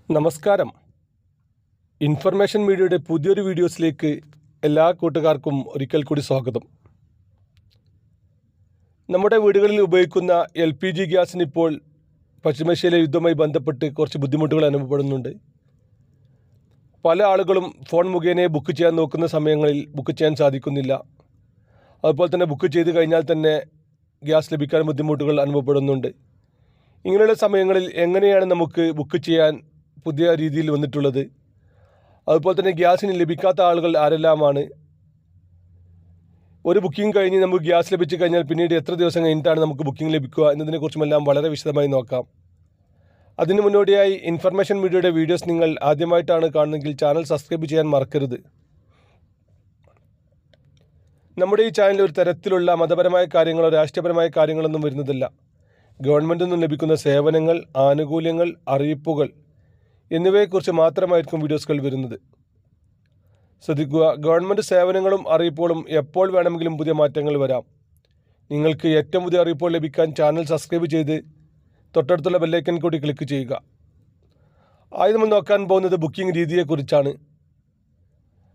നമസ്കാരം. ഇൻഫർമേഷൻ മീഡിയയുടെ പുതിയൊരു വീഡിയോസിലേക്ക് എല്ലാ കൂട്ടുകാർക്കും ഒരിക്കൽ കൂടി സ്വാഗതം. നമ്മുടെ വീടുകളിൽ ഉപയോഗിക്കുന്ന LPG ഗ്യാസിന് ഇപ്പോൾ പശ്ചിമേഷ്യയിലെ യുദ്ധവുമായി ബന്ധപ്പെട്ട് കുറച്ച് ബുദ്ധിമുട്ടുകൾ അനുഭവപ്പെടുന്നുണ്ട്. പല ആളുകളും ഫോൺ മുഖേന ബുക്ക് ചെയ്യാൻ നോക്കുന്ന സമയങ്ങളിൽ ബുക്ക് ചെയ്യാൻ സാധിക്കുന്നില്ല. അതുപോലെ തന്നെ ബുക്ക് ചെയ്ത് കഴിഞ്ഞാൽ തന്നെ ഗ്യാസ് ലഭിക്കാൻ ബുദ്ധിമുട്ടുകൾ അനുഭവപ്പെടുന്നുണ്ട്. ഇങ്ങനെയുള്ള സമയങ്ങളിൽ എങ്ങനെയാണ് നമുക്ക് ബുക്ക് ചെയ്യാൻ പുതിയ രീതിയിൽ വന്നിട്ടുള്ളത്? അതുപോലെ തന്നെ ഗ്യാസിന് ലഭിക്കാത്ത ആളുകൾ ആരെല്ലാമാണ്? ഒരു ബുക്കിംഗ് കഴിഞ്ഞ് നമുക്ക് ഗ്യാസ് ലഭിച്ചു കഴിഞ്ഞാൽ പിന്നീട് എത്ര ദിവസം കഴിഞ്ഞിട്ടാണ് നമുക്ക് ബുക്കിംഗ് ലഭിക്കുക എന്നതിനെക്കുറിച്ചുമെല്ലാം വളരെ വിശദമായി നോക്കാം. അതിന് മുന്നോടിയായി ഇൻഫർമേഷൻ മീഡിയയുടെ വീഡിയോസ് നിങ്ങൾ ആദ്യമായിട്ടാണ് കാണുന്നതെങ്കിൽ ചാനൽ സബ്സ്ക്രൈബ് ചെയ്യാൻ മറക്കരുത്. നമ്മുടെ ഈ ചാനലിൽ ഒരു തരത്തിലുള്ള മതപരമായ കാര്യങ്ങളോ രാഷ്ട്രീയപരമായ കാര്യങ്ങളൊന്നും വരുന്നതല്ല. ഗവൺമെൻറ്റിൽ നിന്നും ലഭിക്കുന്ന സേവനങ്ങൾ, ആനുകൂല്യങ്ങൾ, അറിയിപ്പുകൾ എന്നിവയെക്കുറിച്ച് മാത്രമായിരിക്കും വീഡിയോസുകൾ വരുന്നത്. ശ്രദ്ധിക്കുക, ഗവൺമെൻറ് സേവനങ്ങളും അറിയിപ്പുകളും എപ്പോൾ വേണമെങ്കിലും പുതിയ മാറ്റങ്ങൾ വരാം. നിങ്ങൾക്ക് ഏറ്റവും പുതിയ അറിയിപ്പുകൾ ലഭിക്കാൻ ചാനൽ സബ്സ്ക്രൈബ് ചെയ്ത് തൊട്ടടുത്തുള്ള ബെല്ലൈക്കൻ കൂടി ക്ലിക്ക് ചെയ്യുക. ആദ്യം നമ്മൾ നോക്കാൻ പോകുന്നത് ബുക്കിംഗ് രീതിയെക്കുറിച്ചാണ്.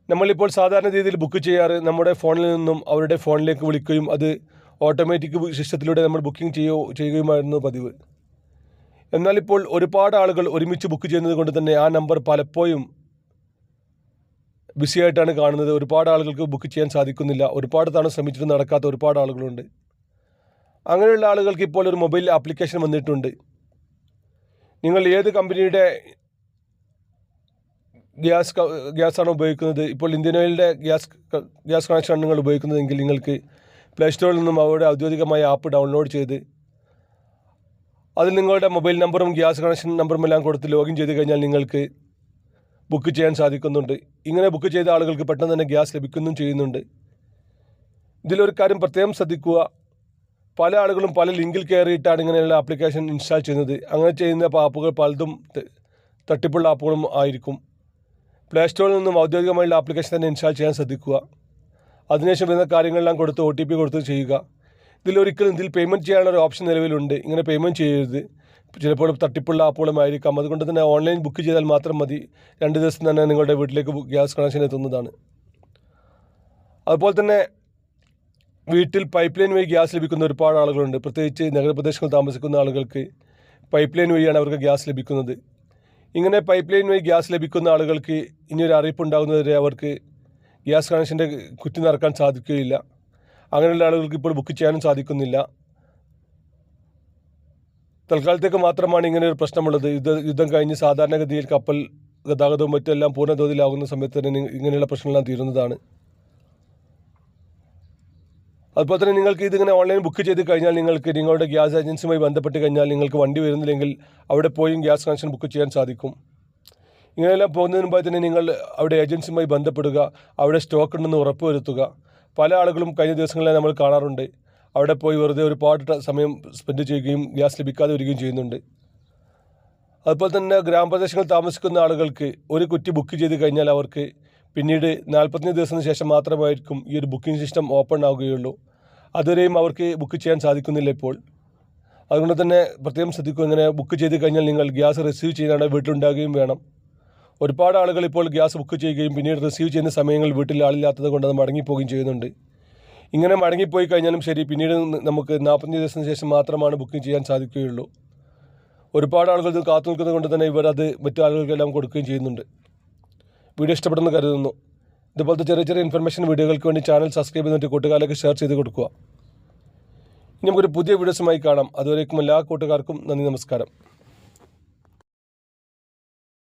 നമ്മളിപ്പോൾ സാധാരണ രീതിയിൽ ബുക്ക് ചെയ്യാറ് നമ്മുടെ ഫോണിൽ നിന്നും അവരുടെ ഫോണിലേക്ക് വിളിക്കുകയും അത് ഓട്ടോമാറ്റിക് സിസ്റ്റത്തിലൂടെ നമ്മൾ ബുക്കിംഗ് ചെയ്യുകയുമായിരുന്നു പതിവ്. എന്നാൽ ഇപ്പോൾ ഒരുപാട് ആളുകൾ ഒരുമിച്ച് ബുക്ക് ചെയ്യുന്നത് കൊണ്ട് തന്നെ ആ നമ്പർ പലപ്പോഴും ബിസിയായിട്ടാണ് കാണുന്നത്. ഒരുപാട് ആളുകൾക്ക് ബുക്ക് ചെയ്യാൻ സാധിക്കുന്നില്ല. ഒരുപാട് തവണ ശ്രമിച്ചിട്ട് നടക്കാത്ത ഒരുപാട് ആളുകളുണ്ട്. അങ്ങനെയുള്ള ആളുകൾക്ക് ഇപ്പോൾ ഒരു മൊബൈൽ ആപ്ലിക്കേഷൻ വന്നിട്ടുണ്ട്. നിങ്ങൾ ഏത് കമ്പനിയുടെ ഗ്യാസാണ് ഉപയോഗിക്കുന്നത്, ഇപ്പോൾ ഇന്ത്യൻ ഓയിലിൻ്റെ ഗ്യാസ് കണക്ഷനാണ് നിങ്ങൾ ഉപയോഗിക്കുന്നതെങ്കിൽ നിങ്ങൾക്ക് പ്ലേ സ്റ്റോറിൽ നിന്നും അവരുടെ ഔദ്യോഗികമായ ആപ്പ് ഡൗൺലോഡ് ചെയ്ത് അതിൽ നിങ്ങളുടെ മൊബൈൽ നമ്പറും ഗ്യാസ് കണക്ഷൻ നമ്പറും എല്ലാം കൊടുത്ത് ലോഗിൻ ചെയ്ത് കഴിഞ്ഞാൽ നിങ്ങൾക്ക് ബുക്ക് ചെയ്യാൻ സാധിക്കുന്നുണ്ട്. ഇങ്ങനെ ബുക്ക് ചെയ്ത ആളുകൾക്ക് പെട്ടെന്ന് തന്നെ ഗ്യാസ് ലഭിക്കുകയും ചെയ്യുന്നുണ്ട്. ഇതിലൊരു കാര്യം പ്രത്യേകം ശ്രദ്ധിക്കുക, പല ആളുകളും പല ലിങ്കിൽ കയറിയിട്ടാണ് ഇങ്ങനെയുള്ള ആപ്ലിക്കേഷൻ ഇൻസ്റ്റാൾ ചെയ്യുന്നത്. അങ്ങനെ ചെയ്യുന്ന ആപ്പുകൾ പലതും തട്ടിപ്പുള്ള ആപ്പുകളും ആയിരിക്കും. പ്ലേ സ്റ്റോറിൽ നിന്നും ഔദ്യോഗികമായുള്ള ആപ്ലിക്കേഷൻ തന്നെ ഇൻസ്റ്റാൾ ചെയ്യാൻ ശ്രദ്ധിക്കുക. അതിനുശേഷം വരുന്ന കാര്യങ്ങളെല്ലാം കൊടുത്ത് OTP കൊടുത്ത് ചെയ്യുക. ഇതിൽ പേയ്മെൻറ്റ് ചെയ്യാനുള്ള ഒരു ഓപ്ഷൻ നിലവിലുണ്ട്. ഇങ്ങനെ പേയ്മെൻറ്റ് ചെയ്യരുത്. ചിലപ്പോൾ തട്ടിപ്പുള്ള ആപ്പുകളുമായിരിക്കാം. അതുകൊണ്ട് തന്നെ ഓൺലൈൻ ബുക്ക് ചെയ്താൽ മാത്രം മതി. 2 ദിവസം തന്നെ നിങ്ങളുടെ വീട്ടിലേക്ക് ഗ്യാസ് കണക്ഷൻ എത്തുന്നതാണ്. അതുപോലെ തന്നെ വീട്ടിൽ പൈപ്പ് ലൈൻ വഴി ഗ്യാസ് ലഭിക്കുന്ന ഒരുപാട് ആളുകളുണ്ട്. പ്രത്യേകിച്ച് നഗരപ്രദേശങ്ങളിൽ താമസിക്കുന്ന ആളുകൾക്ക് പൈപ്പ് ലൈൻ വഴിയാണ് അവർക്ക് ഗ്യാസ് ലഭിക്കുന്നത്. ഇങ്ങനെ പൈപ്പ് ലൈൻ വഴി ഗ്യാസ് ലഭിക്കുന്ന ആളുകൾക്ക് ഇനിയൊരു അറിയിപ്പ് ഉണ്ടാകുന്നതുവരെ അവർക്ക് ഗ്യാസ് കണക്ഷൻ്റെ കുറ്റി നിറക്കാൻ സാധിക്കുകയില്ല. അങ്ങനെയുള്ള ആളുകൾക്ക് ഇപ്പോൾ ബുക്ക് ചെയ്യാനും സാധിക്കുന്നില്ല. തൽക്കാലത്തേക്ക് മാത്രമാണ് ഇങ്ങനെ ഒരു പ്രശ്നമുള്ളത്. യുദ്ധം കഴിഞ്ഞ് സാധാരണഗതിയിൽ കപ്പൽ ഗതാഗതവും മറ്റെല്ലാം പൂർണ്ണതോതിലാകുന്ന സമയത്ത് തന്നെ ഇങ്ങനെയുള്ള പ്രശ്നങ്ങളെല്ലാം തീരുന്നതാണ്. അതുപോലെ തന്നെ നിങ്ങൾക്ക് ഇതിങ്ങനെ ഓൺലൈൻ ബുക്ക് ചെയ്ത് കഴിഞ്ഞാൽ നിങ്ങൾക്ക് നിങ്ങളുടെ ഗ്യാസ് ഏജൻസിയുമായി ബന്ധപ്പെട്ട് കഴിഞ്ഞാൽ നിങ്ങൾക്ക് വണ്ടി വരുന്നില്ലെങ്കിൽ അവിടെ പോയും ഗ്യാസ് കണക്ഷൻ ബുക്ക് ചെയ്യാൻ സാധിക്കും. ഇങ്ങനെയെല്ലാം പോകുന്നതിന് മുമ്പായി തന്നെ നിങ്ങൾ അവിടെ ഏജൻസിയുമായി ബന്ധപ്പെടുക, അവിടെ സ്റ്റോക്ക് ഉണ്ടെന്ന് ഉറപ്പുവരുത്തുക. പല ആളുകളും കഴിഞ്ഞ ദിവസങ്ങളിൽ നമ്മൾ കാണാറുണ്ട്, അവിടെ പോയി വെറുതെ ഒരുപാട് സമയം സ്പെൻഡ് ചെയ്യുകയും ഗ്യാസ് ലഭിക്കാതെ വരികയും ചെയ്യുന്നുണ്ട്. അതുപോലെ തന്നെ ഗ്രാമപ്രദേശങ്ങളിൽ താമസിക്കുന്ന ആളുകൾക്ക് ഒരു കുറ്റി ബുക്ക് ചെയ്ത് കഴിഞ്ഞാൽ അവർക്ക് പിന്നീട് 45 ദിവസത്തിന് ശേഷം മാത്രമായിരിക്കും ഈ ഒരു ബുക്കിംഗ് സിസ്റ്റം ഓപ്പൺ ആവുകയുള്ളൂ. അതുവരെയും അവർക്ക് ബുക്ക് ചെയ്യാൻ സാധിക്കുന്നില്ല ഇപ്പോൾ. അതുകൊണ്ട് തന്നെ പ്രത്യേകം ശ്രദ്ധിക്കും, ഇങ്ങനെ ബുക്ക് ചെയ്ത് കഴിഞ്ഞാൽ നിങ്ങൾ ഗ്യാസ് റിസീവ് ചെയ്യാനാണ് വീട്ടിലുണ്ടാകുകയും വേണം. ഒരുപാട് ആളുകൾ ഇപ്പോൾ ഗ്യാസ് ബുക്ക് ചെയ്യുകയും പിന്നീട് റിസീവ് ചെയ്യുന്ന സമയങ്ങളിൽ വീട്ടിൽ ആളില്ലാത്തത് കൊണ്ട് അത് മടങ്ങിപ്പോവുകയും ചെയ്യുന്നുണ്ട്. ഇങ്ങനെ മടങ്ങിപ്പോയി കഴിഞ്ഞാലും ശരി, പിന്നീട് നമുക്ക് 45 ദിവസത്തിന് ശേഷം മാത്രമാണ് ബുക്കിംഗ് ചെയ്യാൻ സാധിക്കുകയുള്ളൂ. ഒരുപാട് ആളുകൾ ഇത് കാത്തു നിൽക്കുന്നത് കൊണ്ട് തന്നെ ഇവർ അത് മറ്റു ആളുകൾക്കെല്ലാം കൊടുക്കുകയും ചെയ്യുന്നുണ്ട്. വീഡിയോ ഇഷ്ടപ്പെടുന്നു കരുതുന്നു. ഇതുപോലത്തെ ചെറിയ ചെറിയ ഇൻഫർമേഷൻ വീഡിയോകൾക്ക് വേണ്ടി ചാനൽ സബ്സ്ക്രൈബ് ചെയ്തിട്ട് കൂട്ടുകാരിലേക്ക് ഷെയർ ചെയ്ത് കൊടുക്കുക. ഇനി നമുക്കൊരു പുതിയ വീഡിയോസുമായി കാണാം. അതുവരേക്കും എല്ലാ കൂട്ടുകാർക്കും നന്ദി, നമസ്കാരം.